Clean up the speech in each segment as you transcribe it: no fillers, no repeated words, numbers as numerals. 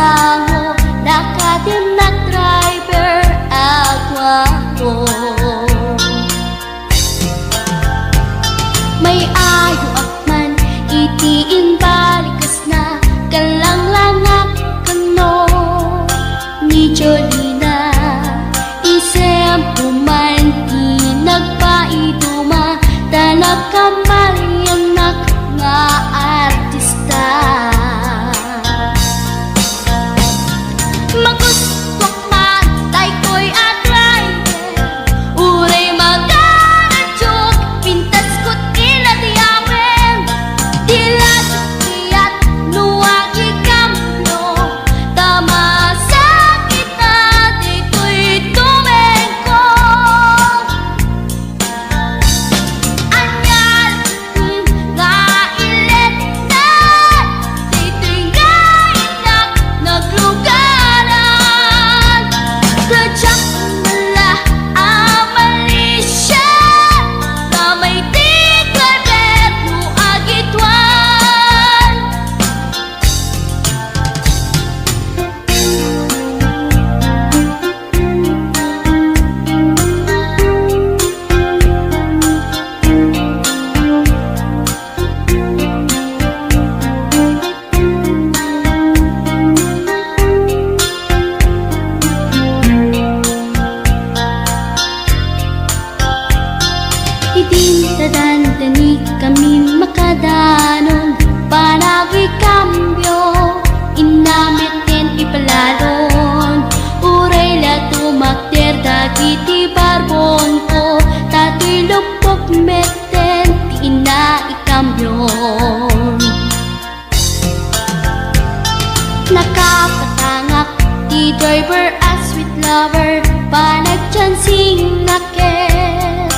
sango nakadim na driver agwako. May ayo akman itiin balikas na kalanglangak kano ni Jolina isem puman di nagpaiduma tanak kamalianak nga artista. Magustok man tay ko'y atrayer uray magaradyog pintas ko't inadiyawen dilat kiyat nuwag ikamlo tama sa kita dito'y tumengko. Anyal nga ilet na dito'y nga inak naglugaran tadyak nala amalisya na may tigaret mo agitwan. Idintadan-dani kami makadanon panagi kambyo inamiten ipalalon uray la tumakder dagiti barbon ko tato'y lupok meten ti ina ikambyon. Nakapatangak di driver as sweet lover panagchansing naket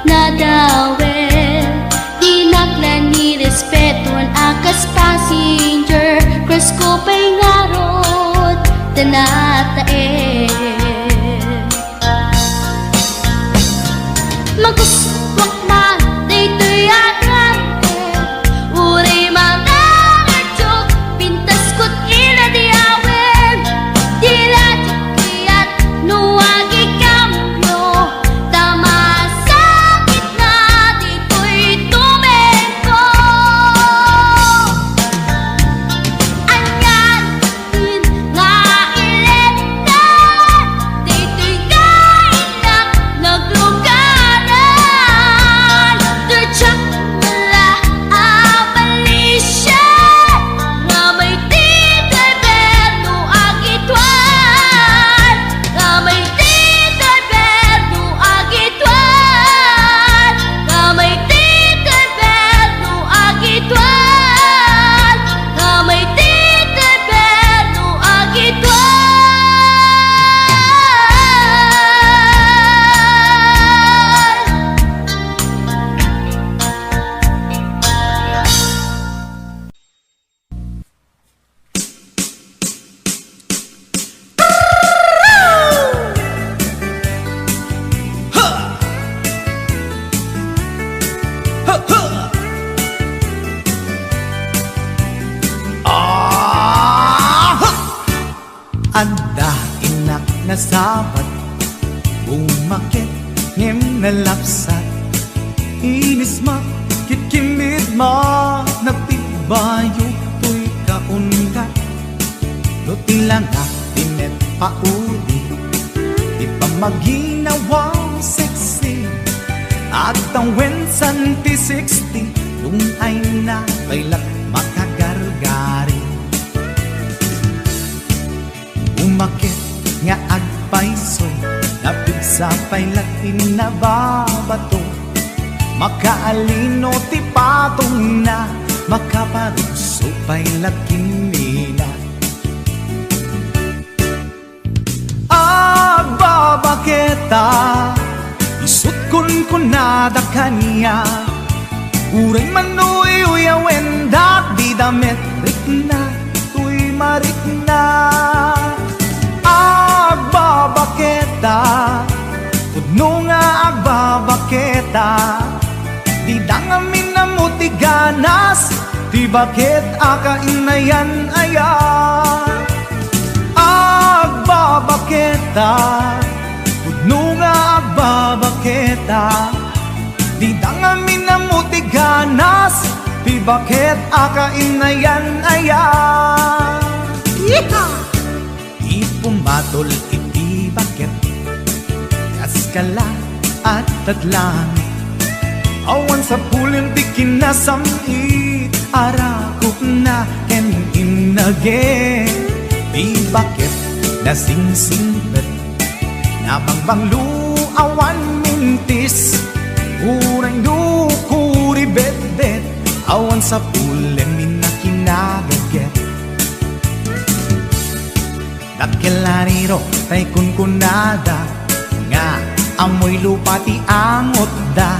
nadawel di naklan ni respeton akas passenger cross ko pa'y ngarot tanatae. Maguswak man dito'y agrante uray mga ngadyog pintas ko't inadiyawen dilat kiyat nuwag ikambyo tama sa gitna dito'y tumengko. Anyan nga ilet na dito'y kainak naglugaran tadyak nala amalisya nga may tigaberno agitwan nga may tigaberno agitwan nga may tigaberno agitwan nga may tigaberno agitwan. Anda inak na sabat umakit ngem na lapsat inis ma kitkimid ma nagtibayok to'y kaungat luting lang tinet paudi di pa maginawang sexy at ang wensan ti 60 nung ay na kailat makagargari umakit nga agpaiso napigsa pa'y lakin na babato makaalino ti patong na makaparuso pa'y lakin nila agbabaketa isut kun nada kanya uray manuy uyawen dat di damit rikna tuy marikna agbabaketa pudno nga agbabaketa di dangamin na mutiganas di bakit akainayan aya Agbabaketa Pudno nga agbabaketa Di dangamin na mutiganas Di bakit akainayan ayan Ipumatol iti bakit Kaskala at tadlangit Awan sa pulin di kinasamit Arakok na ken inage Di bakit nasingsingpet Nabangbanglu awan mintis Urang dukuri bet-bet Awan sa pulin minakinagaget Dakilariro tay kunkunada Nga amoy lupa ti amot da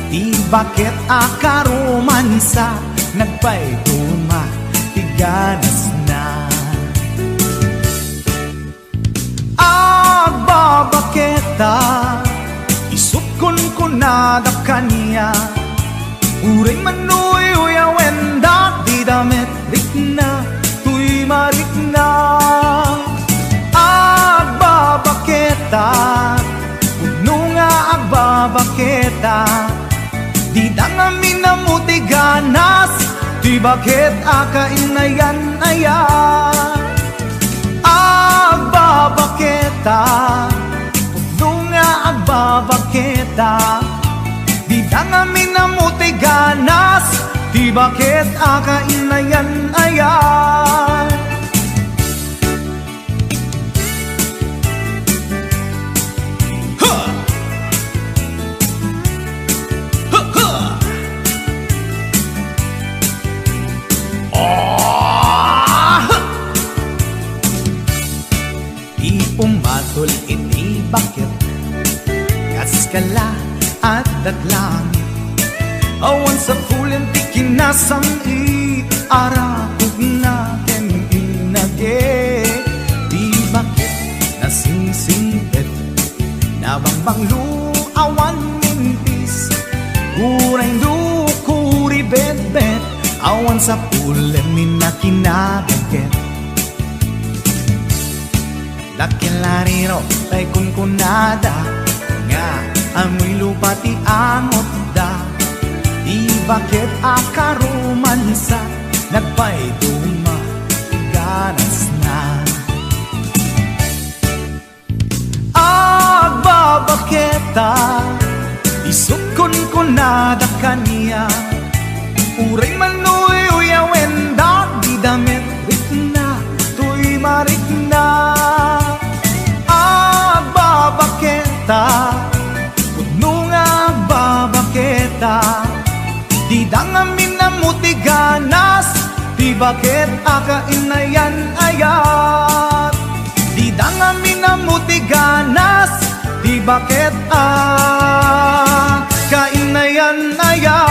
Di bakit akaromansa Nagpayduma ti ganas na Agbabaketa Isut kunkunada kanya Uray manuy uyawenda Di damit rikna Tuy marikna Agbabaketa Puno nga agbabaketa Di dangamin na mutiganas Di bakit akainayan ayan Agbabaketa Puno nga agbabaketa Di dangamin na mutiganas Di bakit akainayan ayan Pumatol iti bakit Kaskala at datlangit Awan sa pulin ti kinasamit Arakog na ken inage Di bakit nasingsingpet Nabangbanglu awan mintis Uray dukuri bet-bet Awan sa pulin minakinagaget Dakilariro tay kunkunada Nga amoy lupa ti amot da Di bakit akaromansa Nagpayduma ganas na Agbabaketa Isut kunkunada kanya Uray manuy uyawenda Di damit rikna Tuy marikna Agbabaketa Puno nga agbabaketa Di dangamin na mutiganas Di bakit akainayan ayat Di dangamin na mutiganas Di bakit akainayan ayat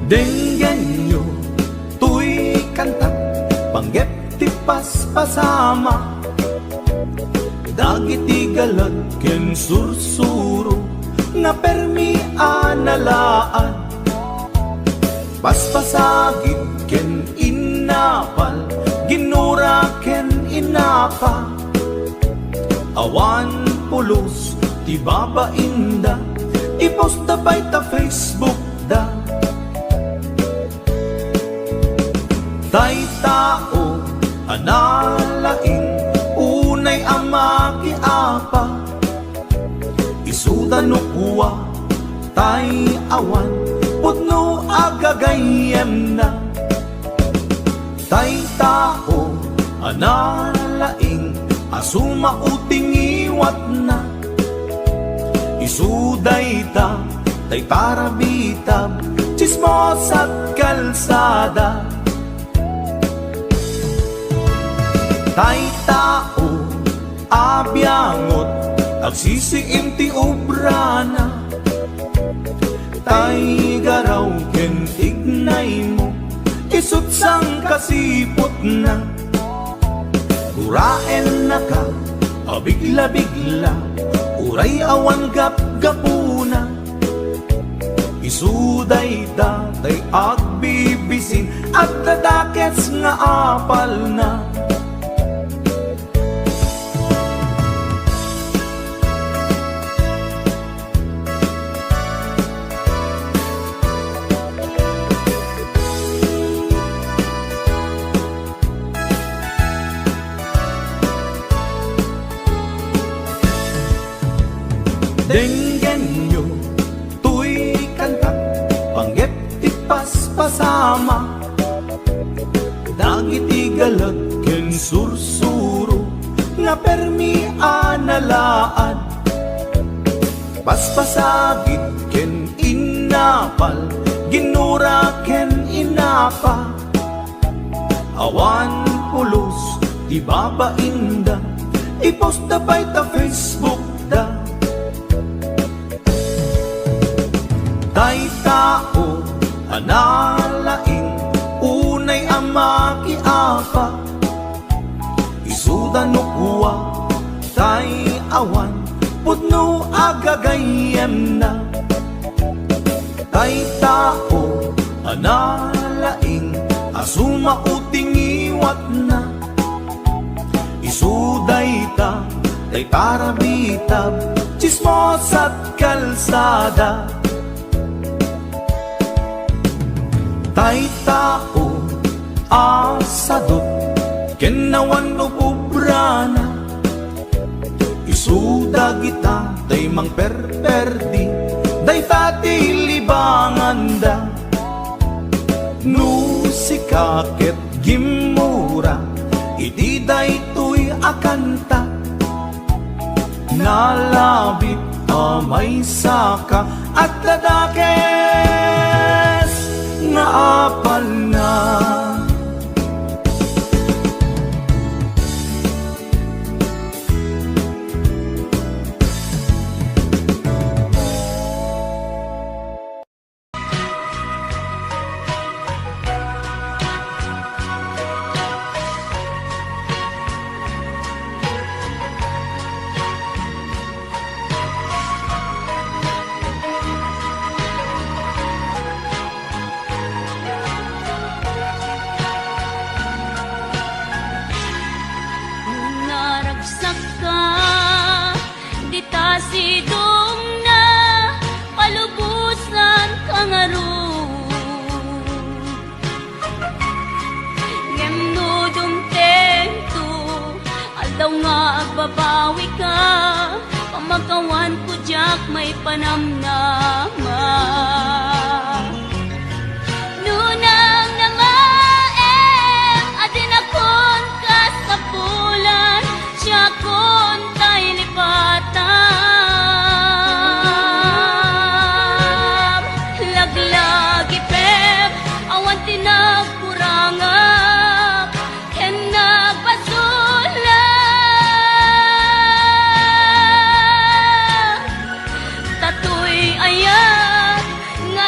Denggan nyo, tuy kanta Panggep ti paspasama Dagiti galat ken sursuro Na permi analaan Paspasagit ken inapal Ginura ken inapa Awan pulos ti babainda I-post da by ta Facebook da Tay tao analaing unay amaki apa Isuda no kuwa tay awan putno agagayem na Tay tao analaing asuma uting iwat na Isuday ta tay parabitab chismos at kalsada Tay tao, abyangot, agsisiim ti obra na. Tay garaw ken tignay mo, isut sang kasipot na. Uraen na ka, abigla-bigla, uray awan gap-gapuna. Isuday datay agbibisin, at dadakets nga apal na. Denggen nyo, tuy kanta, panggep ti paspasama. Dagiti galag ken sursuro, nga permi analaan. Paspasagit ken inapal, ginura ken inapa. Awan pulos, di babainda, ipost na pa'y ta Facebook da. Tay tao, analaing, unay ama kiapa. Isuda no kuwa, tay awan, putno agagayem na. Tay tao, analaing, asuma uting iwat na. Isuday ta, tay tarabitab, chismos at kalsada. Tay tao, asadot, kenawan no pubrana. Isuda kita, tay mang perperdi, day tati libangan da. Nusikaket gimura, iti day tuy akanta. Nalabit amay saka, at dadakes nga apal na. Naragsak ka, di ta sidong na, palubusan kang aro. Ngemno dumtento, aldaw nga agbabawi ka, pamagawan ko jak may panamnama. Nunang namaem, adin akon kasapulan, siya kon tay lipatam. Laglagi pep, awan tinagkurangap, ken nagpasulat. Tatoy ayat, nga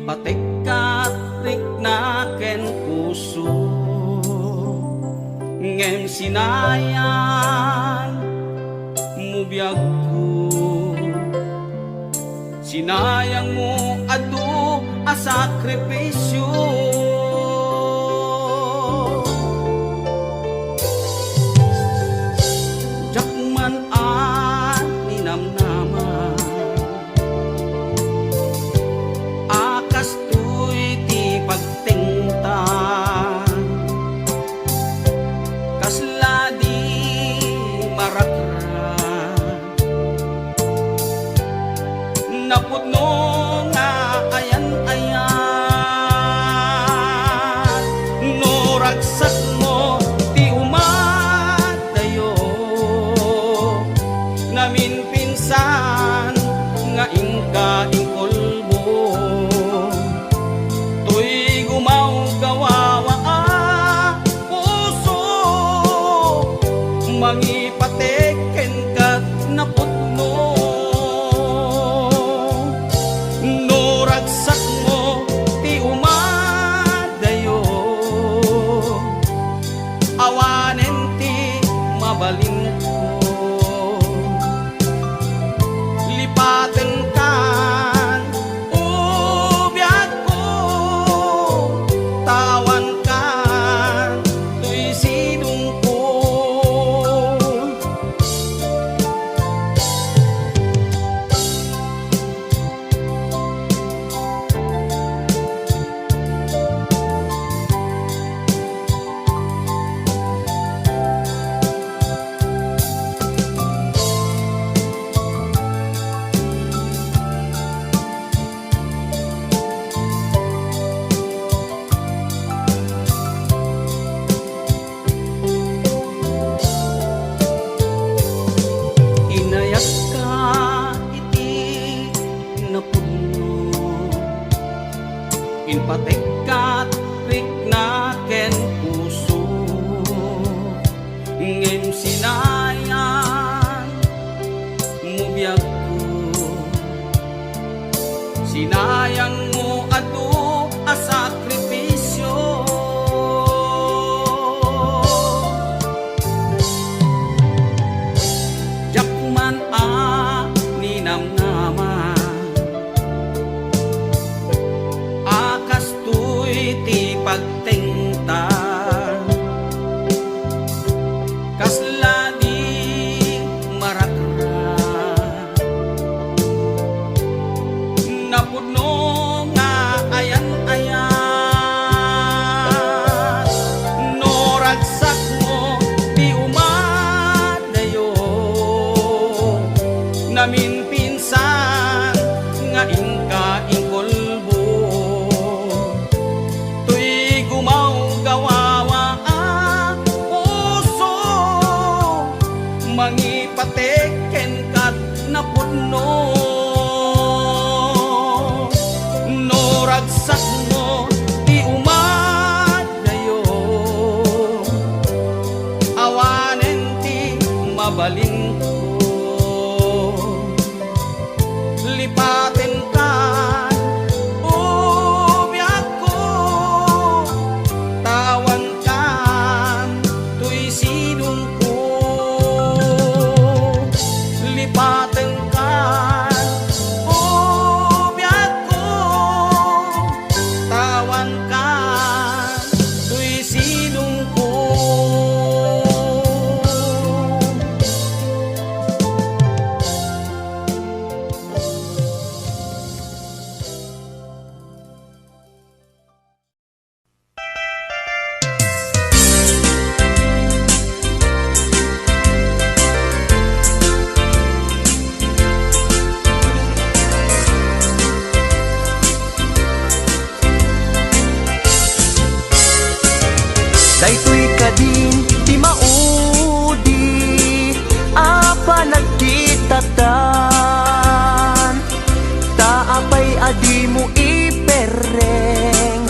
Inpatek katrik na ken puso ngem sinayan mubiyag ko. Sinayang mo adu a sakripisyo. Jakman a ninamnaman akas tuy ti pagtingtan kasla di marakra napudno nga ayan-ayan no ragsak mo ti umadayo namin pinsan nga ingka ingkolbo tuy gumaw gawawa a puso mangipateken kat napudno no ragsak mo ti umadayo awanen ti mabalin ko lipaten kan ubiyag ko tawan kan tuy sidong ko. Inayak ka iti napudno inpatek katrik na ken puso ngem sinayan mubiyag ko. Sinayang mo adu a sakripisyo. Jakman a ninamnaman akas tuy ti pagtingtan kasla di marakra napudno nga ayan-ayan no ragsak mo ti umadayo namin pinsan nga ingka ingkolbo tuy gumaw gawawa a puso mangipateken kat napudno no ragsak mo ti umadayo awanen ti mabalin ko lipaten kan ubiyag ko tawan kan tuy sidong ko lipaten kan ubiyag ko tawan kan tuy sidong ko. Daytoy kadin ti maudi apa nagkitatan taapay adi mo ipereng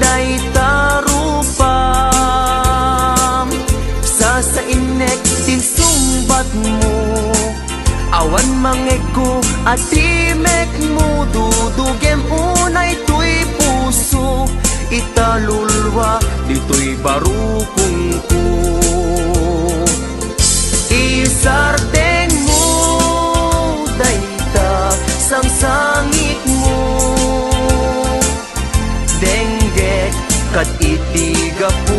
day tarupam sa inek tin sumbat mo awan mangego ati mek mo dudugem unay tuy kat itiga po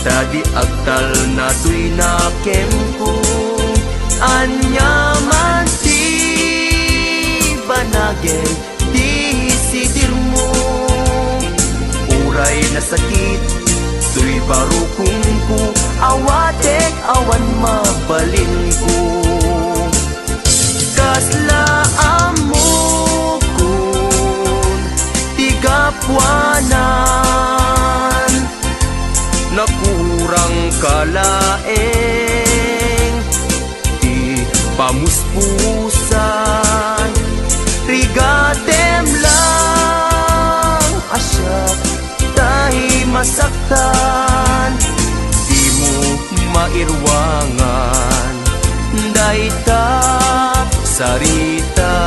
tadi agtal na tuy na kempo anyaman ti banagel di sidir mo uray na sakit tuy barukong ko awatek awan mabalin ko kasla amukun tigapuanan nakurang kalaeng di pamuspusan rigatem lang asyak tahi masaktan di mo mairwangan daita sarita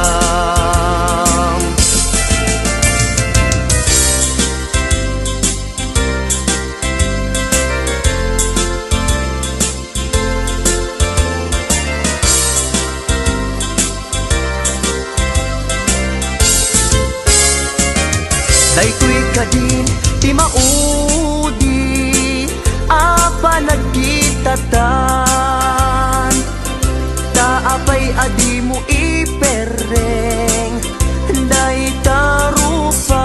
daytoy kadin ti maudi apa nagkitatan taapay adi mo ipereng day tarupam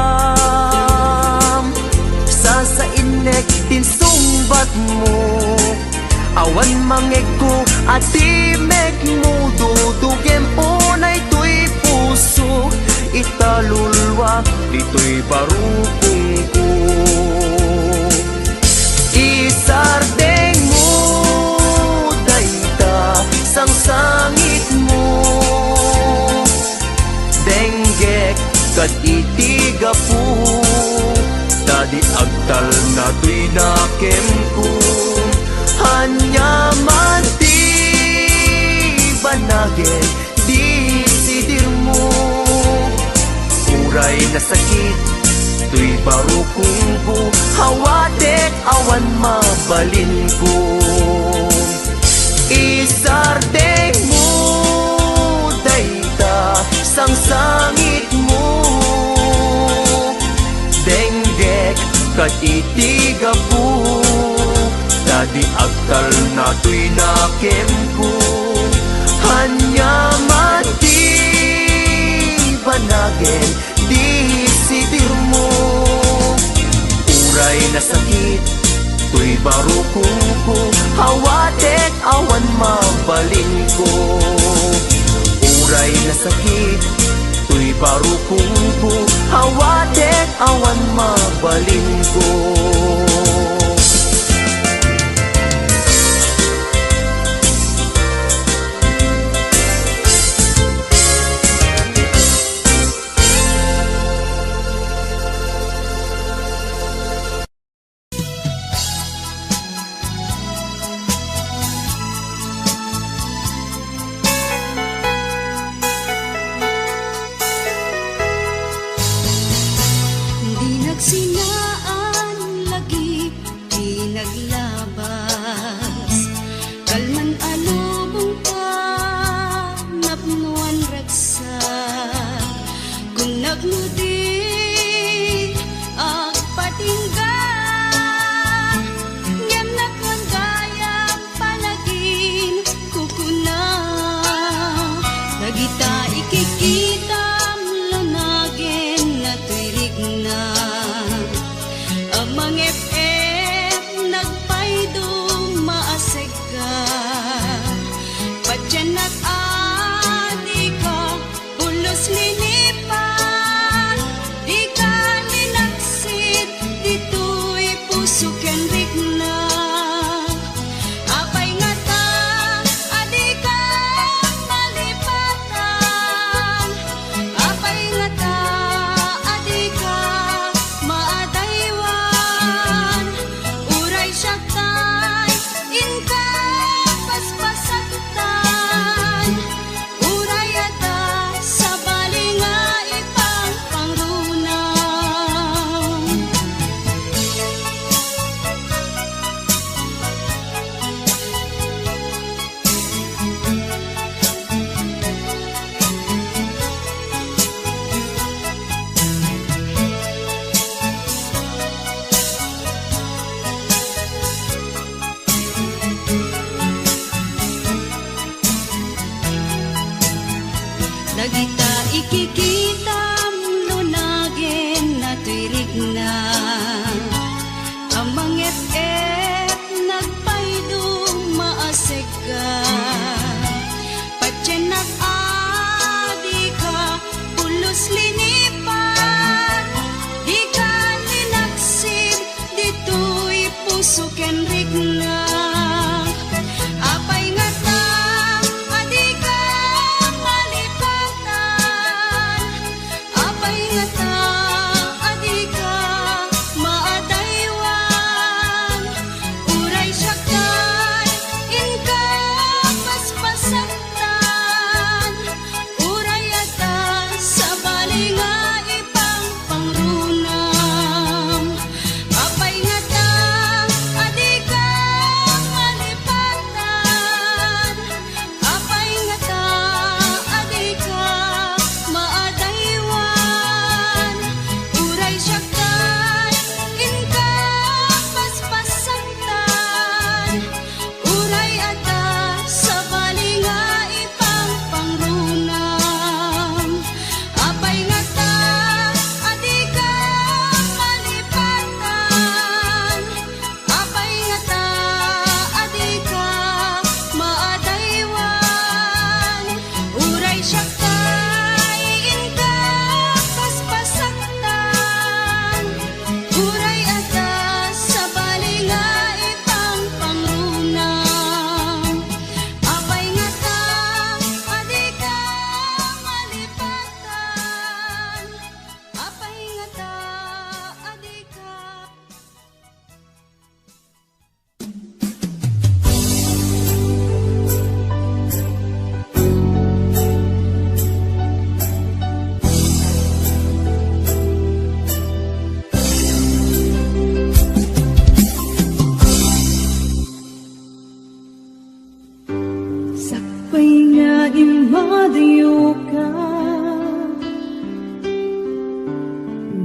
sa inek tinsumbat mo awan mangeg ko ati mek mo dudugem unay tuy puso italulwa dito'y barukong ko isardeng mo dayta sang sangit mo denggek kat itiga po tadi agtal na tuy nakem ko hanyaman ti banagel di sidir mo uray na sakit tuy barukong ko hawatek awan mabalin ko isardeng mo dayta sang sangit mo denggek kat itiga po tadi agtal na tuy nakem ko hanyaman ti banagel di sidir mo uray na sakit tuy barukong ko hawatek awan mabalin ko uray na sakit tuy barukong ko hawatek awan mabalin ko Sinaan lagi di naglabas kalman alubong pa napnuan raksa kung nagnudi agpatingga ngem nakon gayam palagin kukuna nagita ikikita lunagin na tuirig na amang FM nagpaydo maaseg ka padyan at adi ka ulos linipan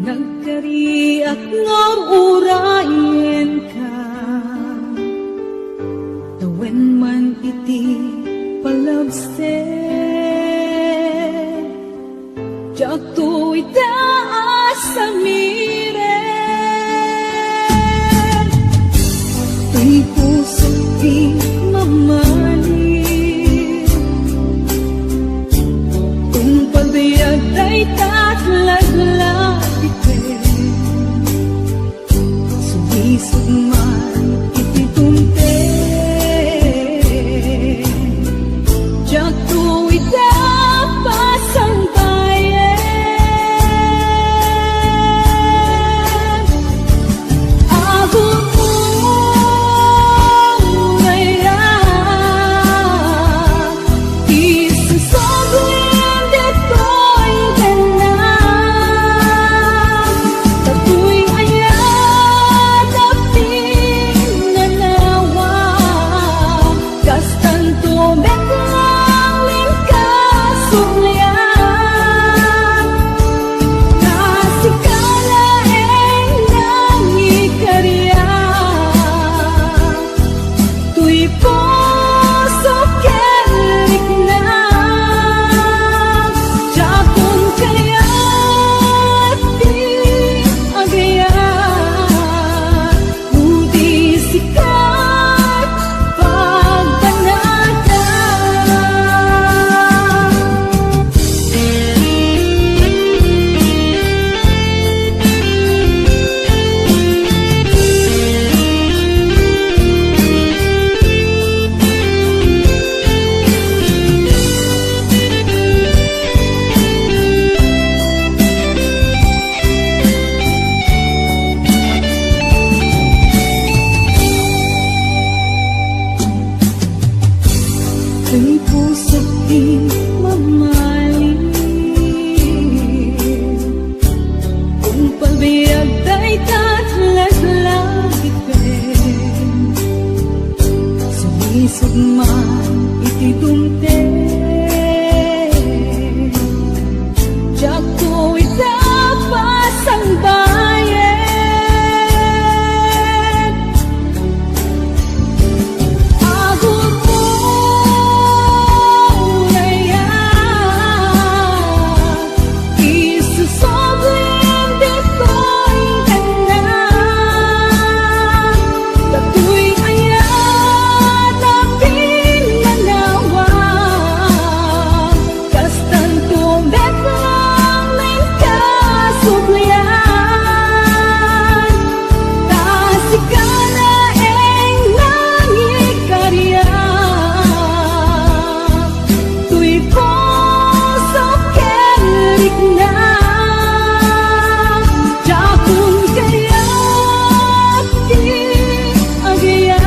Nagkariak ngor urayen ka Tawen man iti palabse Jak tu itaas sa miren Tuy puso di mamalit Kung pagbayag ay tatlaglag Sumisog man ititunte Jak tuwi dapat ang bayan Abot mo ngayon Isusogin dito'y ganang Tato'y ayan aping nanawa Kastan tumek lang lingkasumlian Nasikala nang ikarya Tuy puso kelik na Jakon kaya di agayan Budi sikat pagbanata Tuy puso't di mamaling Kung pagbayag ay tatlaglag ipin Sumisog man itidumte Jak tu'y dapat ang bayan Abot mo ngayon Isusogin dito'y ganang Tato'y ayan aping nanawa Kastan tumek lang lingkasumlian Tasikala nang ikarya Tuy puso kelik na Jakon kaya di agayan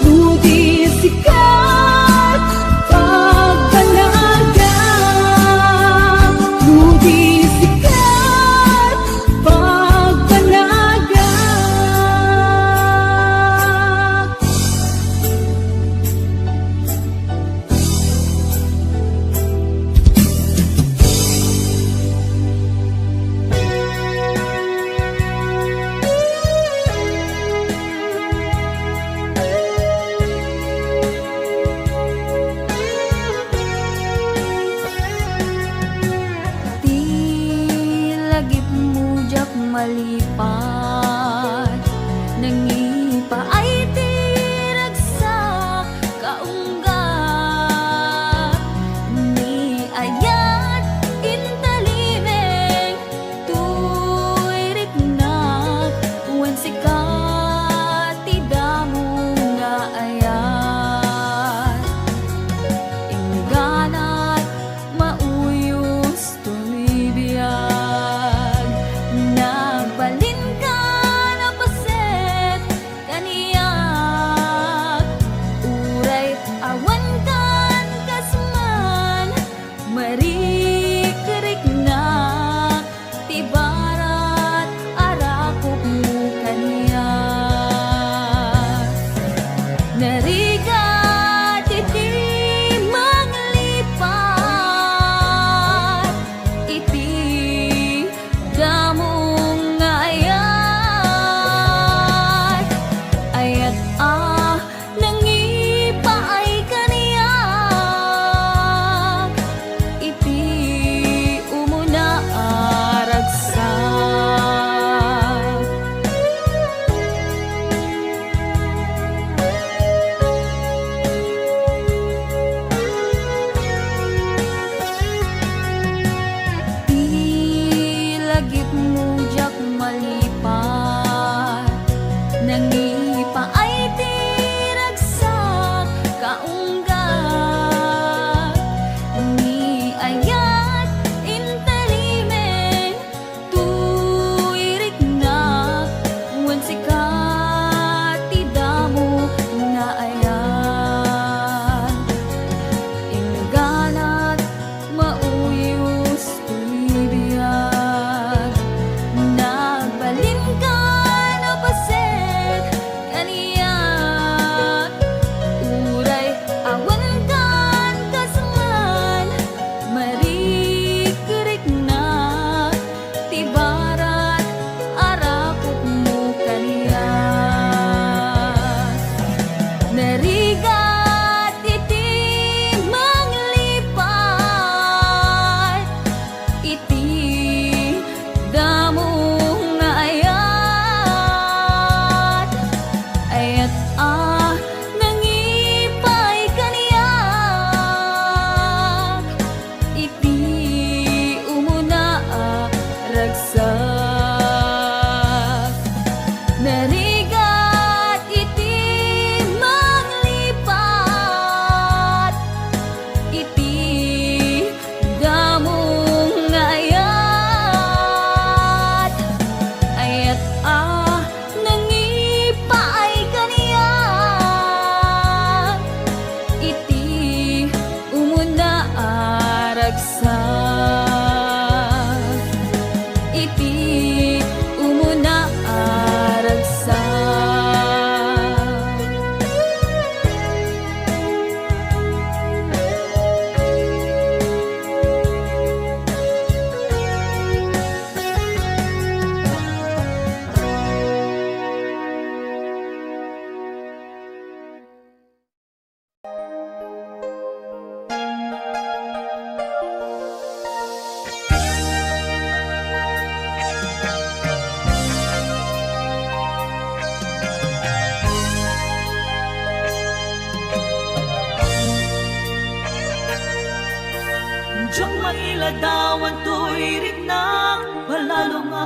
Budi sikat pagpanaga Budi sikat pagpanaga Di lagip mujak malipat Nangipa ay tiragsak kaunggat Ni ayat intalimeng Tuy riknak Wen sikat tidamo nga ayat Ingganat mauyos tuloy biyag Nagbalin ka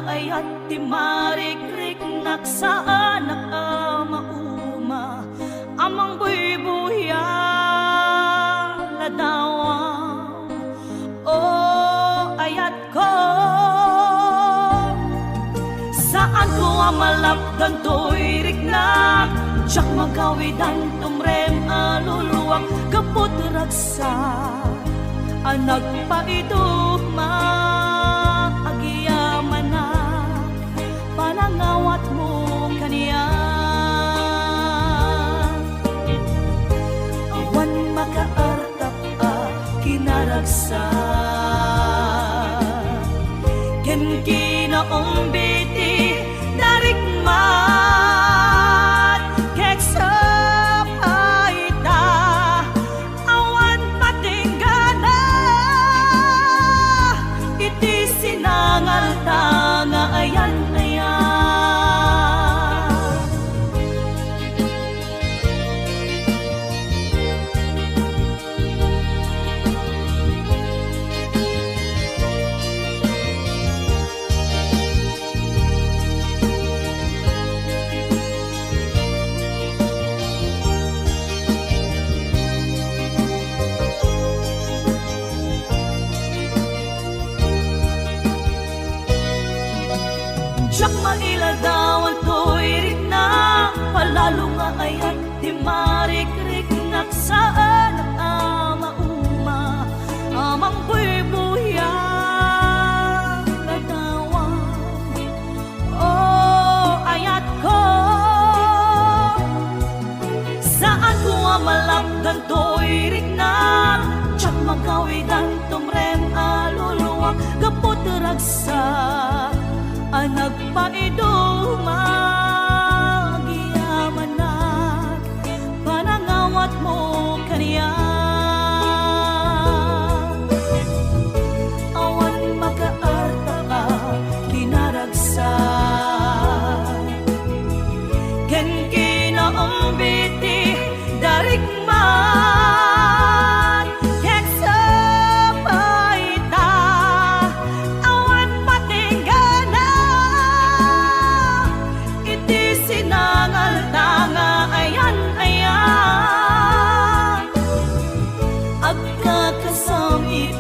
ayat ti marikrik naksaan mauma amang buybuya ladawang o ayat ko saan ko amalapdan to'y riknak Tsak magawidan tumrem aluluwak kaput ragsa anak pa ito maagiyaman na panangawat mo kaniya awan makaartap kinaragsa ken kinaong biti narikmat kek sapay ta awan patinggana iti sinangal ta nga ayan ayan Tsak mailadawan to'y rin na palalo nga ayat di marikrik naksaan ang mauma amang buybuya ladawang o ayat ko saan ko amalapdan to'y rin na tsak magawidan tumrem aluluwak kaput ragsa anak pa magiyaman na panangawat mo kaniya awan makaarta ka kinaragsa ken kinaong biti darikman ken sapay ta awan patinggana iti sinangal ta nga ayan ayan agkakasamit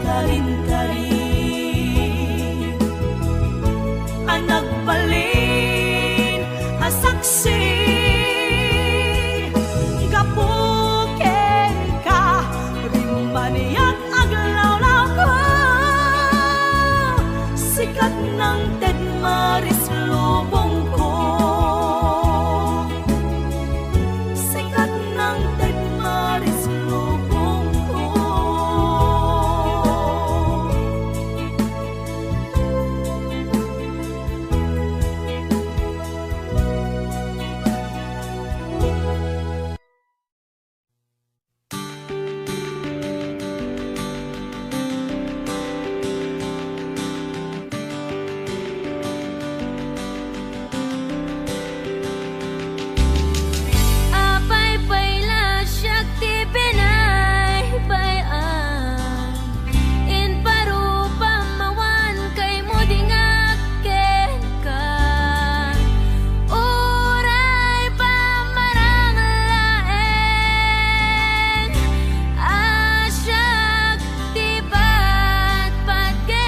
karin-karin anak balin asaksi gapuken ka rimaniyak aglawlaw ko sikat ng Ted Maris lubong ko sikat ng Ted Maris lubong ko Apay payla siyak ti binay bayan in parupa mawan kay mo dingak ken ka uray pa maranglaeng asyak ti patgem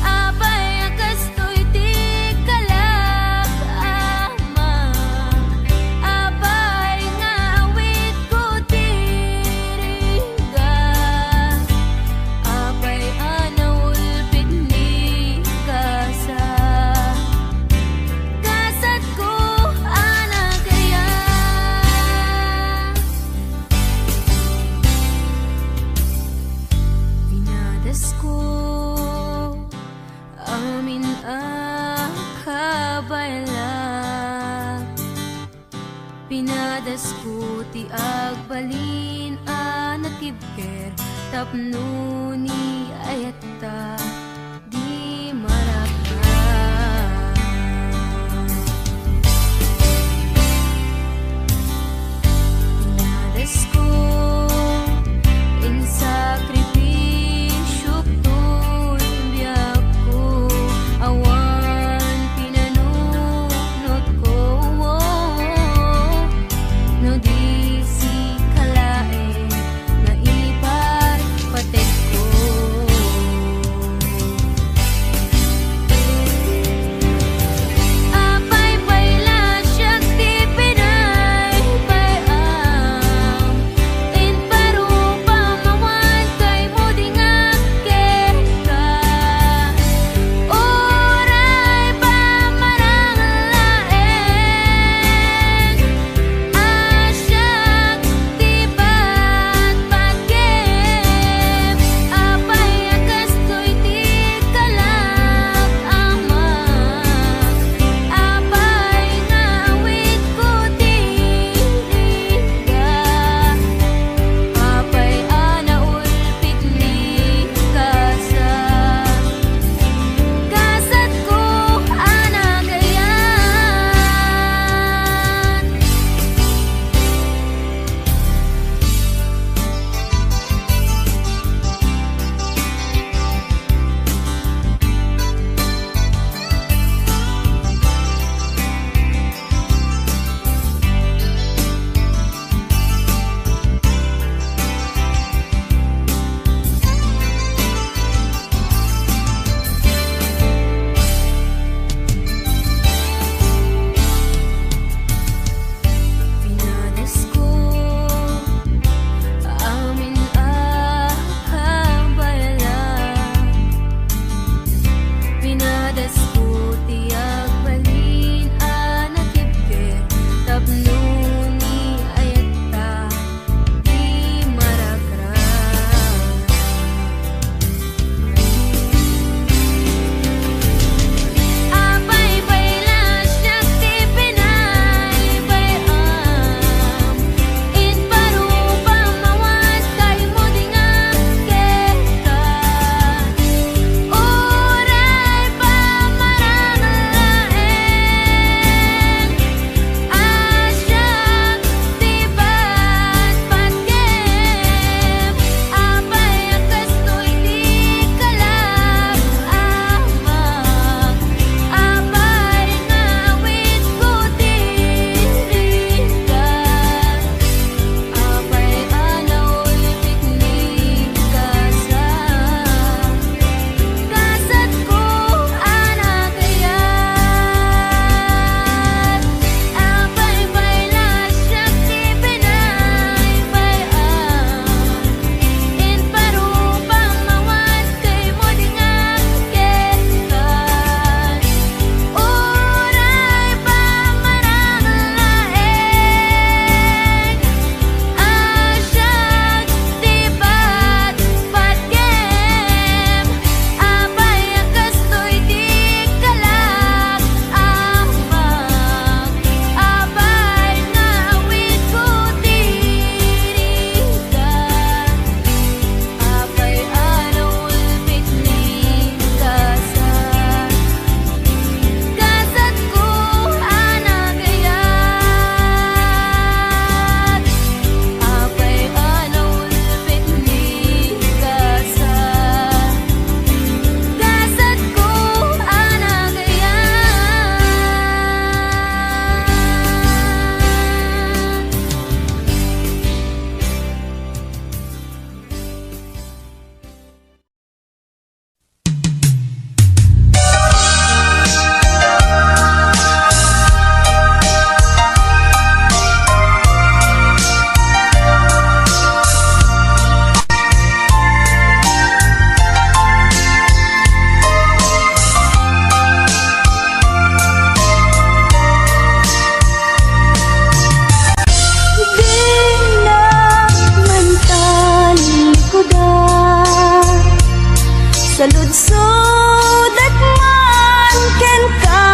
apay akas to'y ti kalak ama apay ngawit ko tiriga apay anaulpit ni kasa kasat ko anak kaya pinadas ko amin akabayla pinadas ko ti agbalin anatibker tapno ni ayata di maraka pinadas ko in sakripisyo to'y biyak ko sa ludsod at man ken ka.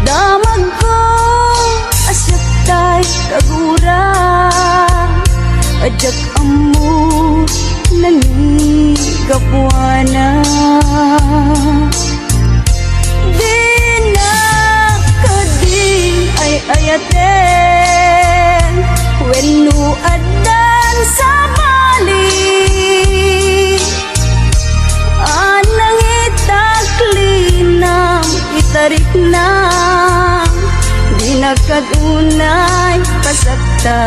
Damag ko asyat tay kagura, ajak amu nangigapuana. Di na kading ay ayaten wenno adan sa bali. Anang itaklinang itarik na, di na kadunay pasakta.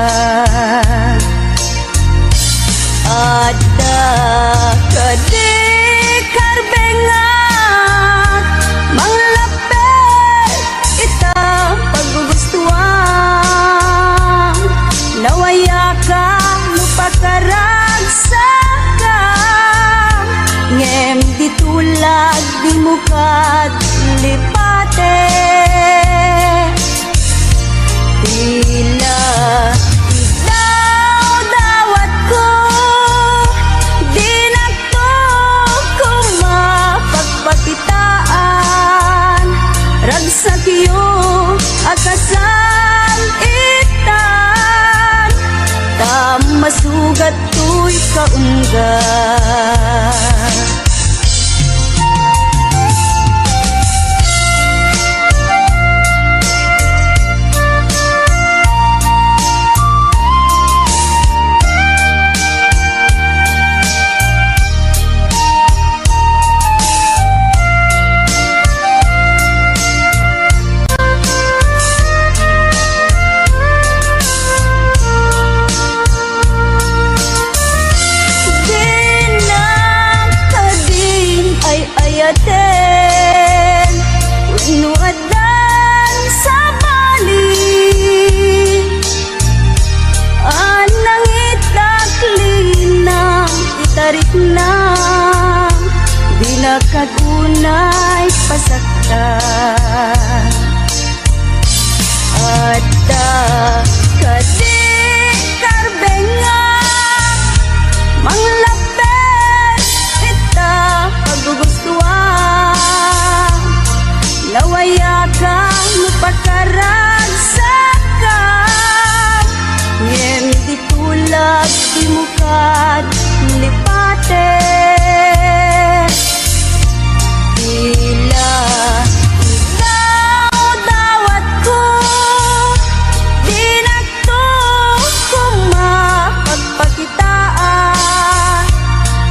Ada kadi karbengat manglapet ita paggugustuhan. Nawaya ka mupakaragsakan, ngem ditulag di mukat lipate. Tila ikaw dawat ko, di na to ko mapagpakitaan. Ragsak iyo akasan itan, tamasugat to'y kaunggan. Ayaten wenno adan sa bali. Anang itaklinang itarik na, di na kadunay pasakta. Ada kadi karbengat manglapet ita paggugustuhan. Nawaya ka mupakaragsakan, ngem ditulag di mukat lipate. Tila ikaw dawat ko, di na to ko mapagpakitaan.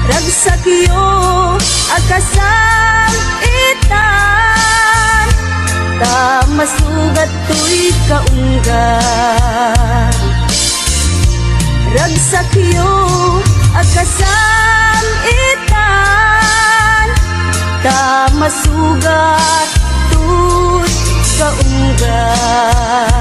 Ragsak iyo akasan itan, tamasugat to'y kaunggan. Ragsak iyo akasan itan, tamasugat to'y kaunggan.